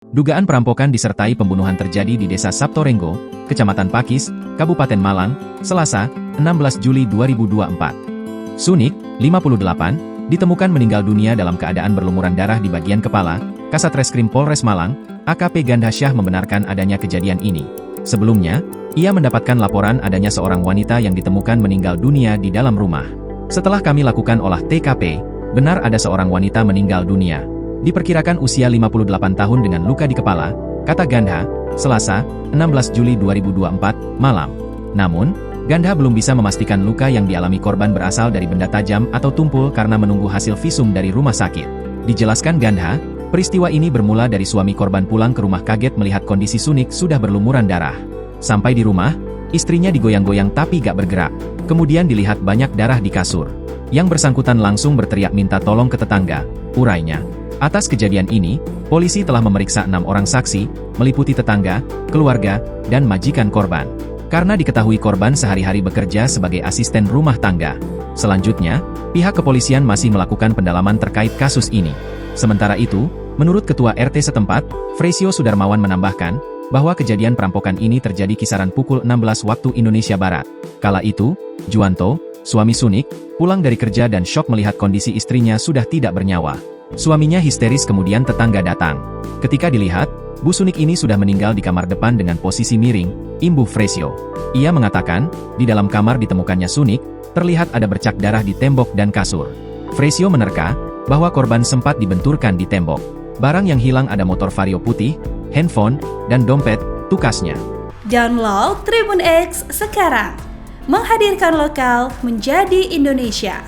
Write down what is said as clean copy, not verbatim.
Dugaan perampokan disertai pembunuhan terjadi di Desa Saptorenggo, Kecamatan Pakis, Kabupaten Malang, Selasa, 16 Juli 2024. Sunik, 58, ditemukan meninggal dunia dalam keadaan berlumuran darah di bagian kepala. Kasat Reskrim Polres Malang, AKP Gandha Syah membenarkan adanya kejadian ini. Sebelumnya, ia mendapatkan laporan adanya seorang wanita yang ditemukan meninggal dunia di dalam rumah. Setelah kami lakukan olah TKP, benar ada seorang wanita meninggal dunia. Diperkirakan usia 58 tahun dengan luka di kepala, kata Gandha, Selasa, 16 Juli 2024, malam. Namun, Gandha belum bisa memastikan luka yang dialami korban berasal dari benda tajam atau tumpul karena menunggu hasil visum dari rumah sakit. Dijelaskan Gandha, peristiwa ini bermula dari suami korban pulang ke rumah kaget melihat kondisi Sunik sudah berlumuran darah. Sampai di rumah, istrinya digoyang-goyang tapi gak bergerak. Kemudian dilihat banyak darah di kasur. Yang bersangkutan langsung berteriak minta tolong ke tetangga, urainya. Atas kejadian ini, polisi telah memeriksa 6 orang saksi, meliputi tetangga, keluarga, dan majikan korban. Karena diketahui korban sehari-hari bekerja sebagai asisten rumah tangga. Selanjutnya, pihak kepolisian masih melakukan pendalaman terkait kasus ini. Sementara itu, menurut Ketua RT setempat, Freysio Sudarmawan menambahkan, bahwa kejadian perampokan ini terjadi kisaran pukul 16 waktu Indonesia Barat. Kala itu, Juwanto, suami Sunik, pulang dari kerja dan syok melihat kondisi istrinya sudah tidak bernyawa. Suaminya histeris kemudian tetangga datang. Ketika dilihat, Bu Sunik ini sudah meninggal di kamar depan dengan posisi miring, imbuh Freysio. Ia mengatakan, di dalam kamar ditemukannya Sunik, terlihat ada bercak darah di tembok dan kasur. Freysio menerka, bahwa korban sempat dibenturkan di tembok. Barang yang hilang ada motor Vario putih, handphone, dan dompet, tukasnya. Download Tribun X sekarang. Menghadirkan lokal menjadi Indonesia.